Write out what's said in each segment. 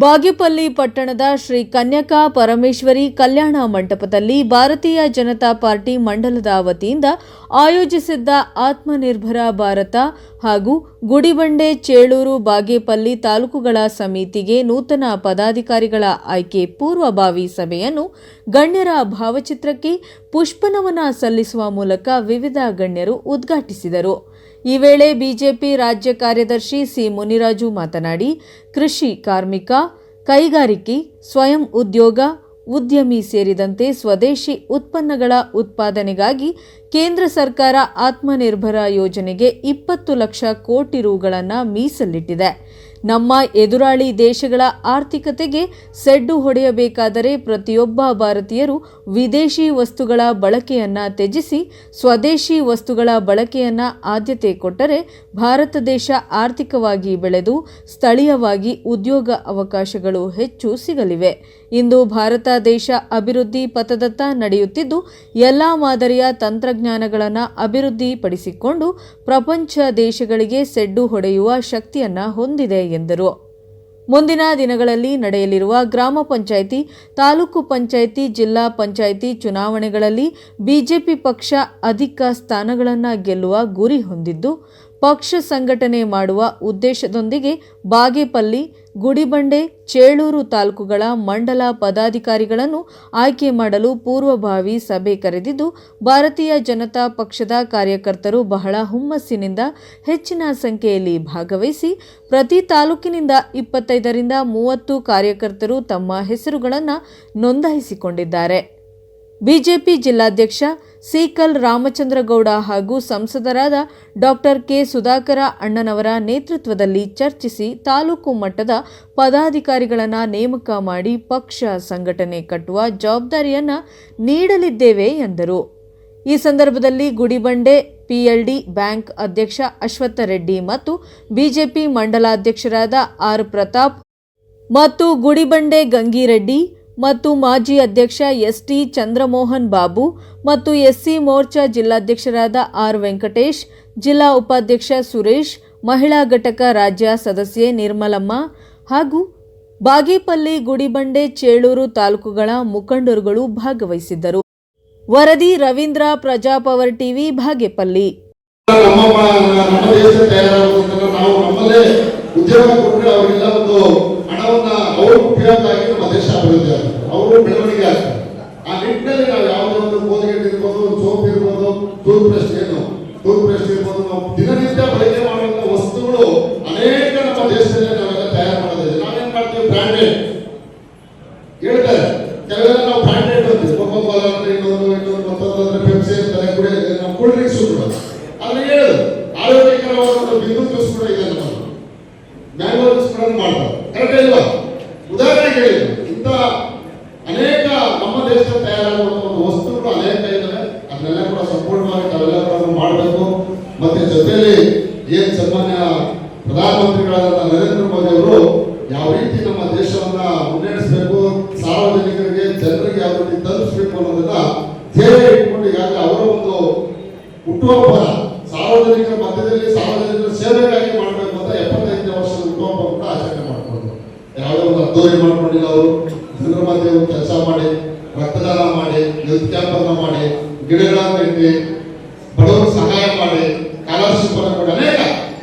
ಬಾಗೇಪಲ್ಲಿ ಪಟ್ಟಣದ ಶ್ರೀ ಕನ್ಯಕಾ ಪರಮೇಶ್ವರಿ ಕಲ್ಯಾಣ ಮಂಟಪದಲ್ಲಿ ಭಾರತೀಯ ಜನತಾ ಪಾರ್ಟಿ ಮಂಡಲದ ವತಿಯಿಂದ ಆಯೋಜಿಸಿದ್ದ ಆತ್ಮನಿರ್ಭರ ಭಾರತ ಹಾಗೂ ಗುಡಿಬಂಡೆ ಚೇಳೂರು ಬಾಗೇಪಲ್ಲಿ ತಾಲೂಕುಗಳ ಸಮಿತಿಗೆ ನೂತನ ಪದಾಧಿಕಾರಿಗಳ ಆಯ್ಕೆ ಪೂರ್ವಭಾವಿ ಸಭೆಯನ್ನು ಗಣ್ಯರ ಭಾವಚಿತ್ರಕ್ಕೆ ಪುಷ್ಪನಮನ ಸಲ್ಲಿಸುವ ಮೂಲಕ ವಿವಿಧ ಗಣ್ಯರು ಉದ್ಘಾಟಿಸಿದರು. ಈ ವೇಳೆ ಬಿಜೆಪಿ ರಾಜ್ಯ ಕಾರ್ಯದರ್ಶಿ ಸಿ ಮುನಿರಾಜು ಮಾತನಾಡಿ, ಕೃಷಿ, ಕಾರ್ಮಿಕ, ಕೈಗಾರಿಕೆ, ಸ್ವಯಂ ಉದ್ಯೋಗ, ಉದ್ಯಮಿ ಸೇರಿದಂತೆ ಸ್ವದೇಶಿ ಉತ್ಪನ್ನಗಳ ಉತ್ಪಾದನೆಗಾಗಿ ಕೇಂದ್ರ ಸರ್ಕಾರ ಆತ್ಮನಿರ್ಭರ ಯೋಜನೆಗೆ 20 ಲಕ್ಷ ಕೋಟಿ ರುಗಳನ್ನು ಮೀಸಲಿಟ್ಟಿದೆ. ನಮ್ಮ ಎದುರಾಳಿ ದೇಶಗಳ ಆರ್ಥಿಕತೆಗೆ ಸೆಡ್ಡು ಹೊಡೆಯಬೇಕಾದರೆ ಪ್ರತಿಯೊಬ್ಬ ಭಾರತೀಯರು ವಿದೇಶಿ ವಸ್ತುಗಳ ಬಳಕೆಯನ್ನು ತ್ಯಜಿಸಿ ಸ್ವದೇಶಿ ವಸ್ತುಗಳ ಬಳಕೆಯನ್ನು ಆದ್ಯತೆ ಕೊಟ್ಟರೆ ಭಾರತ ದೇಶ ಆರ್ಥಿಕವಾಗಿ ಬೆಳೆದು ಸ್ಥಳೀಯವಾಗಿ ಉದ್ಯೋಗ ಅವಕಾಶಗಳು ಹೆಚ್ಚು ಸಿಗಲಿವೆ. ಇಂದು ಭಾರತ ದೇಶ ಅಭಿವೃದ್ಧಿ ಪಥದತ್ತ ನಡೆಯುತ್ತಿದ್ದು ಎಲ್ಲ ಮಾದರಿಯ ತಂತ್ರಜ್ಞಾನಗಳನ್ನು ಅಭಿವೃದ್ಧಿಪಡಿಸಿಕೊಂಡು ಪ್ರಪಂಚ ದೇಶಗಳಿಗೆ ಸೆಡ್ಡು ಹೊಡೆಯುವ ಶಕ್ತಿಯನ್ನು ಹೊಂದಿದೆ ಎಂದರು. ಮುಂದಿನ ದಿನಗಳಲ್ಲಿ ನಡೆಯಲಿರುವ ಗ್ರಾಮ ಪಂಚಾಯಿತಿ, ತಾಲೂಕು ಪಂಚಾಯಿತಿ, ಜಿಲ್ಲಾ ಪಂಚಾಯಿತಿ ಚುನಾವಣೆಗಳಲ್ಲಿ ಬಿಜೆಪಿ ಪಕ್ಷ ಅಧಿಕ ಸ್ಥಾನಗಳನ್ನು ಗೆಲ್ಲುವ ಗುರಿ ಹೊಂದಿದ್ದು, ಪಕ್ಷ ಸಂಘಟನೆ ಮಾಡುವ ಉದ್ದೇಶದೊಂದಿಗೆ ಬಾಗೇಪಲ್ಲಿ, ಗುಡಿಬಂಡೆ, ಚೇಳೂರು ತಾಲೂಕುಗಳ ಮಂಡಲ ಪದಾಧಿಕಾರಿಗಳನ್ನು ಆಯ್ಕೆ ಮಾಡಲು ಪೂರ್ವಭಾವಿ ಸಭೆ ಕರೆದಿದ್ದು, ಭಾರತೀಯ ಜನತಾ ಪಕ್ಷದ ಕಾರ್ಯಕರ್ತರು ಬಹಳ ಹುಮ್ಮಸ್ಸಿನಿಂದ ಹೆಚ್ಚಿನ ಸಂಖ್ಯೆಯಲ್ಲಿ ಭಾಗವಹಿಸಿ ಪ್ರತಿ ತಾಲೂಕಿನಿಂದ 25 ರಿಂದ 30 ಕಾರ್ಯಕರ್ತರು ತಮ್ಮ ಹೆಸರುಗಳನ್ನು ನೋಂದಾಯಿಸಿಕೊಂಡಿದ್ದಾರೆ. ಬಿಜೆಪಿ ಜಿಲ್ಲಾಧ್ಯಕ್ಷ ಸೀಕಲ್ ರಾಮಚಂದ್ರಗೌಡ ಹಾಗೂ ಸಂಸದರಾದ ಡಾಕ್ಟರ್ ಕೆ ಸುಧಾಕರ ಅಣ್ಣನವರ ನೇತೃತ್ವದಲ್ಲಿ ಚರ್ಚಿಸಿ ತಾಲೂಕು ಮಟ್ಟದ ಪದಾಧಿಕಾರಿಗಳನ್ನು ನೇಮಕ ಮಾಡಿ ಪಕ್ಷ ಸಂಘಟನೆ ಕಟ್ಟುವ ಜವಾಬ್ದಾರಿಯನ್ನು ನೀಡಲಿದ್ದೇವೆ ಎಂದರು. ಈ ಸಂದರ್ಭದಲ್ಲಿ ಗುಡಿಬಂಡೆ ಪಿಎಲ್ಡಿ ಬ್ಯಾಂಕ್ ಅಧ್ಯಕ್ಷ ಅಶ್ವತ್ಥ ರೆಡ್ಡಿ ಮತ್ತು ಬಿಜೆಪಿ ಮಂಡಲಾಧ್ಯಕ್ಷರಾದ ಆರ್ ಪ್ರತಾಪ್ ಮತ್ತು ಗುಡಿಬಂಡೆ ಗಂಗಿರೆಡ್ಡಿ ಮತ್ತು ಮಾಜಿ ಅಧ್ಯಕ್ಷ ಎಸ್ಟಿ ಚಂದ್ರಮೋಹನ್ ಬಾಬು ಮತ್ತು ಎಸ್ಸಿ ಮೋರ್ಚಾ ಜಿಲ್ಲಾಧ್ಯಕ್ಷರಾದ ಆರ್ ವೆಂಕಟೇಶ್, ಜಿಲ್ಲಾ ಉಪಾಧ್ಯಕ್ಷ ಸುರೇಶ್, ಮಹಿಳಾ ಘಟಕ ರಾಜ್ಯ ಸದಸ್ಯೆ ನಿರ್ಮಲಮ್ಮ ಹಾಗೂ ಬಾಗೇಪಲ್ಲಿ, ಗುಡಿಬಂಡೆ, ಚೇಳೂರು ತಾಲೂಕುಗಳ ಮುಖಂಡರುಗಳು ಭಾಗವಹಿಸಿದ್ದರು. ವರದಿ ರವೀಂದ್ರ, ಪ್ರಜಾಪವರ್ ಟಿವಿ, ಬಾಗೇಪಲ್ಲಿ. ಅವರು ಉಪಯೋಗವಾಗಿ ನಮ್ಮ ದೇಶ ಅಭಿವೃದ್ಧಿ ಆಗ್ತದೆ, ಅವರು ಬೆಳವಣಿಗೆ ಆಗ್ತದೆ. ಆ ನಿಟ್ಟಿನಲ್ಲಿ ನಾವು ಯಾವುದೋ ಒಂದು ಕೋಲ್ಗೇಟ್ ಇರ್ಬೋದು, ಒಂದು ಸೋಪ್ ಇರ್ಬೋದು, ಟೂತ್ ಬ್ರಷ್ ಇರ್ಬೋದು, ನಾವು ದಿನನಿತ್ಯ ಬಳಕೆ ಮಾಡುವಂತ ವಸ್ತುಗಳು ಅನೇಕ ನಮ್ಮ ದೇಶದಲ್ಲಿ ನಾವೆಲ್ಲ ತಯಾರು ಮಾಡೋದಿದೆ. ನಾವೇನ್ ಮಾಡ್ತೀವಿ, ಬ್ರಾಂಡೆಡ್ ಹೇಳ್ತಾರೆ, ಕೆಲವೆಲ್ಲ ನಾವು ಬ್ರಾಂಡೆಡ್ ಅಂತೀವಿ. ಕೊಕೊಕೋಲಾ ಅಂದ್ರೆ ಇನ್ನೊಂದು ಮತ್ತೊಂದು ಪೆಪ್ಸಿ ಅಂತಾರೆ, ನಾವು ಕೂಲ್ ಡ್ರಿಂಕ್ಸ್ ಕೊಡೋದು. ಆದ್ರೆ ಹೇಳೋದು ಆರೋಗ್ಯಕರವಾದ ಬಿಂದು ಜ್ಯೂಸ್ ಕೂಡ ಇದೆ, ನಮ್ಮಲ್ಲಿ ಮ್ಯಾಂಗೋ ಜ್ಯೂಸ್ ಕೂಡ ಮಾಡ್ತಾರೆ. ಕರೆಕ್ಟ್ ಇಲ್ವಾ? ಉದಾಹರಣೆಗೆ ಹೇಳಿ, ಇಂಥ ಅನೇಕ ನಮ್ಮ ದೇಶದಲ್ಲಿ ತಯಾರಾಗುವಂತಹ ಒಂದು ವಸ್ತುಗಳು ಅನೇಕ ಇದ್ದಾವೆ. ಅದನ್ನೆಲ್ಲ ಕೂಡ ಸಂಪೂರ್ಣವಾಗಿ ತಾವೆಲ್ಲ ಕೂಡ ಮಾಡಬೇಕು. ಮತ್ತೆ ಜೊತೆಯಲ್ಲಿ ಏನ್ ಸನ್ಮಾನ್ಯ ಪ್ರಧಾನಮಂತ್ರಿಗಳಾದ ನರೇಂದ್ರ ಮೋದಿ ಅವರು ಯಾವ ರೀತಿ ನಮ್ಮ ದೇಶವನ್ನ ಮುನ್ನಡೆಸಬೇಕು, ಸಾರ್ವಜನಿಕರಿಗೆ, ಜನರಿಗೆ ಯಾವ ರೀತಿ ತಲುಪಿಸಬೇಕು ಅನ್ನೋದನ್ನ ಧ್ಯೇಯ ಇಟ್ಕೊಂಡು ಈಗಾಗಲೇ ಅವರ ಒಂದು ಹುಟ್ಟುಹಬ್ಬ ಸಾರ್ವಜನಿಕರ ಮಧ್ಯದಲ್ಲಿ ಸಾರ್ವಜನಿಕರ ಸೇವೆಗಾಗಿ ಮಾಡಬೇಕು ಅಂತ 75ನೇ ವರ್ಷದ ಹುಟ್ಟುಹಬ್ಬ ಕೂಡ ಆಚರಣೆ ಮಾಡಿಕೊಂಡು ಯಾವುದೋ ಒಂದು ಅದ್ದೂರಿ ಮಾಡ್ಕೊಂಡಿಲ್ಲ. ಅವರು ಜನರ ಮಧ್ಯೆ ಕೆಲಸ ಮಾಡಿ, ರಕ್ತದಾನ ಮಾಡಿ, ಹೆಲ್ತ್ ಕ್ಯಾಂಪ್ ಅನ್ನ ಮಾಡಿ, ಗಿಡಗಳನ್ನು ನೆಟ್ಟಿ, ಬಡವರು ಸಹಾಯ ಮಾಡಿ, ಸ್ಕಾಲರ್ಶಿಪ್ ಅನ್ನು ಕೊಡಿ, ಅನೇಕ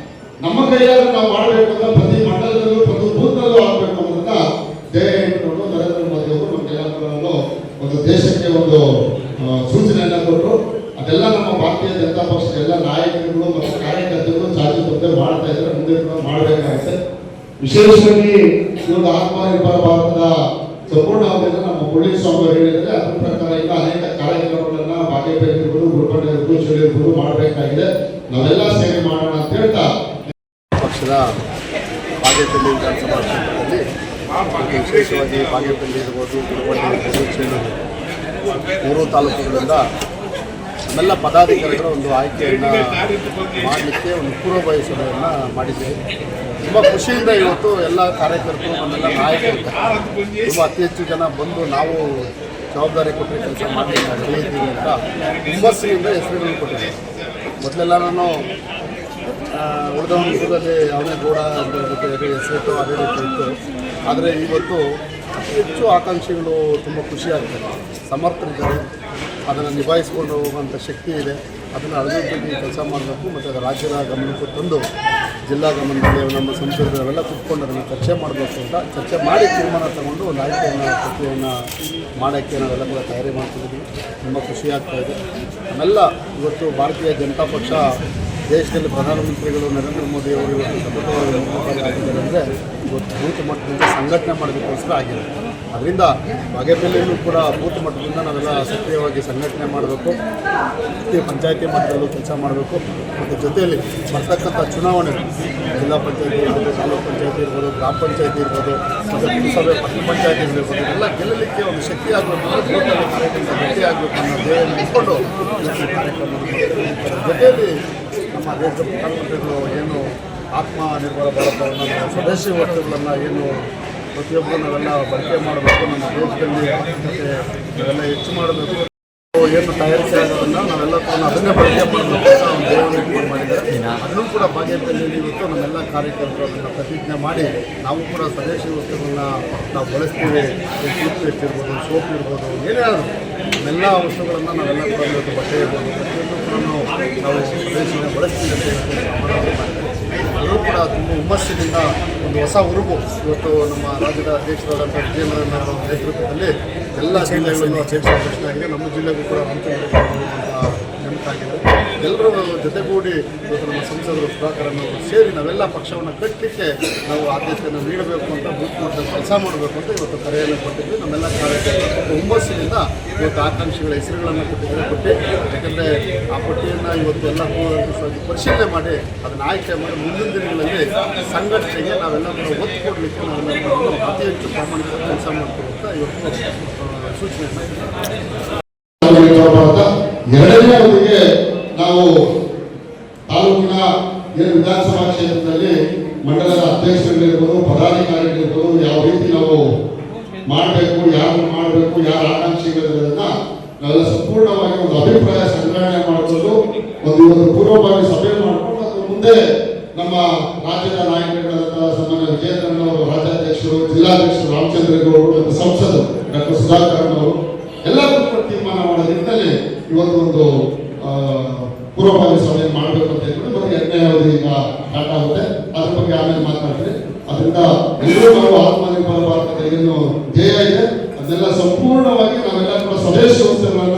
ನಮ್ಮ ಕೈಯಾದ್ರೆ ನಾವು ಮಾಡಬೇಕು ಅಂತ ಪ್ರತಿ ಮಂಡಲದಲ್ಲೂ ಪ್ರತಿ ಬೂತ್ನಲ್ಲೂ ಆಗಬೇಕು ಅನ್ನೋದನ್ನ ಧ್ಯೇಯ ಇಟ್ಕೊಂಡು ನರೇಂದ್ರ ಮೋದಿ ಅವರು ನಮ್ಗೆಲ್ಲರೂ ಒಂದು ದೇಶಕ್ಕೆ ಒಂದು ಸೂಚನೆಯನ್ನ ಕೊಟ್ಟರು. ಅದೆಲ್ಲ ನಮ್ಮ ಭಾರತೀಯ ಜನತಾ ಪಕ್ಷದ ಎಲ್ಲ ನಾಯಕರುಗಳು ಮತ್ತು ಕಾರ್ಯಕರ್ತರು ಜಾಗೃತಿ ಮಾಡ್ತಾ ಇದ್ರೆ ಮುಂದೆ ಕೂಡ ಮಾಡಬೇಕಾಗುತ್ತೆ. ವಿಶೇಷವಾಗಿ ಇವತ್ತು ಆತ್ಮನಿರ್ಭರ ಭಾರತದ ಸಂಪೂರ್ಣ ಅವಧಿಯನ್ನು ನಮ್ಮ ಪೊಲೀಸ್ ಸ್ವಾಮಿ ಹೇಳಿದರೆ ಅದರ ಪ್ರಕಾರ ಈಗ ಅನೇಕ ಕಾರ್ಯಕ್ರಮಗಳನ್ನ ಬಾಗೇಪಲ್ಲಿ ಇರ್ಬೋದು, ಗುಡಿಬಂಡೆ ಇರ್ಬೋದು, ಚೇಳೂರು ಮಾಡಬೇಕಾಗಿದೆ. ನಾವೆಲ್ಲ ಸೇವೆ ಮಾಡೋಣ ಅಂತ ಹೇಳ್ತಾ ಪಕ್ಷದ ಬಾಗೇಪಲ್ಲಿ ವಿಧಾನಸಭಾ ಕ್ಷೇತ್ರದಲ್ಲಿ ವಿಶೇಷವಾಗಿ ಬಾಗೇಪಲ್ಲಿ ಇರ್ಬೋದು, ಗುಡಿಬಂಡೆ ಇರ್ಬೋದು, ಚೇಳೂರು 3 ತಾಲೂಕುಗಳಿಂದ ನಮ್ಮೆಲ್ಲ ಪದಾಧಿಕಾರಿಗಳು ಒಂದು ಆಯ್ಕೆಯನ್ನು ಮಾಡಲಿಕ್ಕೆ ಒಂದು ಪೂರ್ವಭಾವಿ ಸಭೆಯನ್ನು ಮಾಡಿದ್ದೇವೆ. ತುಂಬ ಖುಷಿಯಿಂದ ಇವತ್ತು ಎಲ್ಲ ಕಾರ್ಯಕರ್ತರು, ನಮ್ಮೆಲ್ಲ ನಾಯಕರು ತುಂಬ ಅತಿ ಹೆಚ್ಚು ಜನ ಬಂದು ನಾವು ಜವಾಬ್ದಾರಿ ಕೊಟ್ಟರೆ ಕೆಲಸ ಮಾಡಲಿಕ್ಕೆ ಇದ್ದೀವಿ ಅಂತ ಹುಮ್ಮಸ್ಸಿನಿಂದ ಹೆಸರುಗಳನ್ನು ಕೊಟ್ಟಿದ್ದೇವೆ. ಮೊದಲೆಲ್ಲ ನಾನು ಉಳಿದ ಹಂತದಲ್ಲಿ ಅವನೇಗೌಡ ಜೊತೆ ಹೆಸರಿತ್ತು ಅದೇ ರೀತಿ ಇತ್ತು. ಆದರೆ ಇವತ್ತು ಅತಿ ಹೆಚ್ಚು ಆಕಾಂಕ್ಷಿಗಳು ತುಂಬ ಖುಷಿ ಆಗ್ತದೆ, ಸಮರ್ಥರಿದ್ದಾರೆ, ಅದನ್ನು ನಿಭಾಯಿಸ್ಕೊಂಡು ಹೋಗುವಂಥ ಶಕ್ತಿ ಇದೆ. ಅದನ್ನು ಅಭಿವೃದ್ಧಿಗೆ ಕೆಲಸ ಮಾಡಬೇಕು ಮತ್ತು ಅದು ರಾಜ್ಯದ ಗಮನಕ್ಕೆ ತಂದು ಜಿಲ್ಲಾ ಗಮನದಲ್ಲಿ ನಮ್ಮ ಸಂಸದರು ಅವೆಲ್ಲ ಕೂತ್ಕೊಂಡು ಅದನ್ನು ಚರ್ಚೆ ಮಾಡಬೇಕು ಅಂತ ಚರ್ಚೆ ಮಾಡಿ ತೀರ್ಮಾನ ತಗೊಂಡು ಒಂದು ಆಯ್ಕೆಯನ್ನು ಪ್ರಕ್ರಿಯೆಯನ್ನು ಮಾಡೋಕ್ಕೆ ನಾವೆಲ್ಲ ಕೂಡ ತಯಾರಿ ಮಾಡ್ತಿದ್ದೀವಿ. ತುಂಬ ಖುಷಿ ಆಗ್ತಾಯಿದೆ. ಆಮೇಲೆ ಇವತ್ತು ಭಾರತೀಯ ಜನತಾ ಪಕ್ಷ ದೇಶದಲ್ಲಿ ಪ್ರಧಾನಮಂತ್ರಿಗಳು ನರೇಂದ್ರ ಮೋದಿ ಅವರು ಇವತ್ತು ಸತತವಾಗಿ ಮುಖ್ಯಮಂತ್ರಿ ಆಗಿದ್ದಾರೆ ಅಂದರೆ ಇವತ್ತು ಬೂತ್ ಮಟ್ಟದಿಂದ ಸಂಘಟನೆ ಮಾಡೋದಕ್ಕೋಸ್ಕರ ಆಗಿದೆ. ಅದರಿಂದ ಬಾಗೇಪಲ್ಲಿಯಲ್ಲೂ ಕೂಡ ಬೂತ್ ಮಟ್ಟದಿಂದ ನಾವೆಲ್ಲ ಸಕ್ರಿಯವಾಗಿ ಸಂಘಟನೆ ಮಾಡಬೇಕು, ಪ್ರತಿ ಪಂಚಾಯತಿ ಮಟ್ಟದಲ್ಲೂ ಕೆಲಸ ಮಾಡಬೇಕು. ಮತ್ತು ಜೊತೆಯಲ್ಲಿ ಬರ್ತಕ್ಕಂಥ ಚುನಾವಣೆ ಜಿಲ್ಲಾ ಪಂಚಾಯತಿ ಇರ್ಬೋದು, ತಾಲೂಕು ಪಂಚಾಯತಿ ಇರ್ಬೋದು, ಗ್ರಾಮ ಪಂಚಾಯತಿ ಇರ್ಬೋದು, ಮತ್ತು ಪುರಸಭೆ ಪಟ್ಟಣ ಪಂಚಾಯತಿ ಇರ್ಬೋದು, ಎಲ್ಲ ಗೆಲ್ಲಲಿಕ್ಕೆ ಒಂದು ಶಕ್ತಿ ಆಗಬೇಕು, ಬೂತಲ್ಲಿ ಕಾರ್ಯಕ್ರಮ ಗಟ್ಟಿ ಆಗಬೇಕು ಅನ್ನೋ ಧ್ಯೇಯವನ್ನು ಇಟ್ಕೊಂಡು ಈ ಕಾರ್ಯಕ್ರಮ ಜೊತೆಯಲ್ಲಿ ನಮ್ಮ ದೇಶದ ಪ್ರಧಾನಮಂತ್ರಿಗಳು ಏನು ಆತ್ಮನಿರ್ಭರ ಭಾರತವನ್ನು ನಾವು ಸ್ವದೇಶಿ ವಸ್ತುಗಳನ್ನು ಏನು ಪ್ರತಿಯೊಬ್ಬರು ನಾವೆಲ್ಲ ಬಳಕೆ ಮಾಡಬೇಕು, ನಮ್ಮ ದೇಶದಲ್ಲಿ ಆರ್ಥಿಕತೆ ನಾವೆಲ್ಲ ಹೆಚ್ಚು ಮಾಡಬೇಕು, ಏನು ತಯಾರಿಕೆ ಆಗೋದನ್ನು ನಾವೆಲ್ಲ ಕೂಡ ಅದನ್ನೇ ಬಳಕೆ ಮಾಡಬೇಕು ಅಂತ ಒಂದು ಧ್ಯೇಯವನ್ನು ಇಟ್ಕೊಂಡು ಮಾಡಿದ್ದಾರೆ. ಅದನ್ನು ಕೂಡ ಬಾಗೇಪಲ್ಲಿಯಲ್ಲಿ ಇವತ್ತು ನಮ್ಮೆಲ್ಲ ಕಾರ್ಯಕರ್ತರು ಅದನ್ನು ಪ್ರತಿಜ್ಞೆ ಮಾಡಿ ನಾವು ಕೂಡ ಸ್ವದೇಶಿ ವಸ್ತುಗಳನ್ನ ನಾವು ಬಳಸ್ತೀವಿ. ಟೂತ್ ಪೇಸ್ಟ್ ಇರ್ಬೋದು, ಸೋಪ್ ಇರ್ಬೋದು, ಏನೇ ಆದರೂ ಎಲ್ಲ ವಸ್ತುಗಳನ್ನು ನಾವೆಲ್ಲ ಕೂಡ ಇವತ್ತು ಬಟ್ಟೆ ಇರ್ಬೋದು ಪ್ರತಿಯೊಂದು ಕೂಡ ನಾವು ಸ್ವದೇಶಿನ ಬಳಸ್ತೀವಿ ಅಂತ ಎಲ್ಲರೂ ಕೂಡ ತುಂಬ ಹುಮ್ಮಸ್ಸಿನಿಂದ ಒಂದು ಹೊಸ ಹುರುಪು ಇವತ್ತು ನಮ್ಮ ರಾಜ್ಯದ ಅಧ್ಯಕ್ಷರಾದಂಥ ವಿಜೇಂದ್ರ ಅವರ ನೇತೃತ್ವದಲ್ಲಿ ಎಲ್ಲ ಜಿಲ್ಲೆಗಳಲ್ಲೂ ಅಧ್ಯಕ್ಷರಾಗಿದೆ. ನಮ್ಮ ಜಿಲ್ಲೆಗೂ ಕೂಡ ನೇಮಕ ಆಗಿದೆ. ಎಲ್ಲರೂ ಜೊತೆಗೂಡಿ ಇವತ್ತು ನಮ್ಮ ಸಂಸದರು ಸುಧಾಕರನ್ನು ಸೇರಿ ನಾವೆಲ್ಲ ಪಕ್ಷವನ್ನು ಕಟ್ಟಲಿಕ್ಕೆ ನಾವು ಆದ್ಯತೆಯನ್ನು ನೀಡಬೇಕು ಅಂತ ಬೂತ್ ಮಟ್ಟದಲ್ಲಿ ಕೆಲಸ ಮಾಡಬೇಕು ಅಂತ ಇವತ್ತು ಕರೆಯನ್ನು ಕೊಟ್ಟಿದ್ವಿ. ನಮ್ಮೆಲ್ಲ ಕಾರ್ಯಕರ್ತರು ಹುಮ್ಮಸ್ಸಿನಿಂದ ಇವತ್ತು ಆಕಾಂಕ್ಷಿಗಳ ಹೆಸರುಗಳನ್ನು ಕೊಟ್ಟು ಯಾಕಂದರೆ ಆ ಪಟ್ಟಿಯನ್ನು ಇವತ್ತು ಎಲ್ಲ ಪರಿಶೀಲನೆ ಮಾಡಿ ಅದನ್ನು ಆಯ್ಕೆ ಮಾಡಿ ಮುಂದಿನ ದಿನಗಳಲ್ಲಿ ಸಂಘಟನೆಗೆ ನಾವೆಲ್ಲ ಒತ್ತು ಕೊಡಲಿಕ್ಕೆ ನಾವೆಲ್ಲ ಅತಿ ಹೆಚ್ಚು ಪ್ರಾಮಾಣಿಕ ಕೆಲಸ ಮಾಡ್ತೀವಿ ಅಂತ ಇವತ್ತು ಸೂಚನೆ ಮಾಡಿದ್ದೀವಿ. ಎರಡನೇ ಅವಧಿಗೆ ನಾವು ತಾಲೂಕಿನ ಏನು ವಿಧಾನಸಭಾ ಕ್ಷೇತ್ರದಲ್ಲಿ ಮಂಡಲದ ಅಧ್ಯಕ್ಷರುಗಳಿರ್ಬೋದು, ಪದಾಧಿಕಾರಿಗಳಿರ್ಬೋದು, ಯಾವ ರೀತಿ ನಾವು ಮಾಡಬೇಕು, ಯಾರು ಮಾಡಬೇಕು, ಯಾರ ಆಕಾಂಕ್ಷಿಗಳಿರೋದನ್ನ ನಾವೆಲ್ಲ ಸಂಪೂರ್ಣವಾಗಿ ಒಂದು ಅಭಿಪ್ರಾಯ ಸಂಗ್ರಹಣೆ ಮಾಡಿಕೊಂಡು ಒಂದು ಪೂರ್ವಭಾವಿ ಸಭೆ ಮಾಡಿಕೊಂಡು ಅದು ಮುಂದೆ ನಮ್ಮ ರಾಜ್ಯದ ನಾಯಕರುಗಳಾದ ಸನ್ಮಾನ್ಯ ವಿಜೇಂದ್ರನವರು, ರಾಜ್ಯಾಧ್ಯಕ್ಷರು, ಜಿಲ್ಲಾಧ್ಯಕ್ಷರು ರಾಮಚಂದ್ರಗೌಡರು ಮತ್ತು ಸಂಸದರು ಡಾಕ್ಟರ್ ಸುಧಾಕರ್ ಅವರು ಎಲ್ಲರೂ ಕೂಡ ತೀರ್ಮಾನ ಮಾಡೋ ನಿಟ್ಟಿನಲ್ಲಿ ಇವತ್ತು ಒಂದು ಪೂರ್ವಭಾವಿ ಸಭೆ ಮಾಡಬೇಕು ಅಂತ ಹೇಳ್ಬಿಟ್ಟು ಮತ್ತೆ ಎರಡನೇ ಅವಧಿ ಈಗ ಸ್ಟಾರ್ಟ್ ಆಗುತ್ತೆ. ಅದ್ರ ಬಗ್ಗೆ ಆಮೇಲೆ ಮಾತನಾಡ್ತೀವಿ. ಅದರಿಂದ ಎಲ್ಲರೂ ನಾವು ಆತ್ಮನಿರ್ಭರ ಭಾರತದ ಏನು ಧ್ಯೇಯ ಇದೆ ಅದನ್ನೆಲ್ಲ ಸಂಪೂರ್ಣವಾಗಿ ನಾವೆಲ್ಲ ಕೂಡ ಸ್ವದೇಶಿ ವಸ್ತುಗಳನ್ನು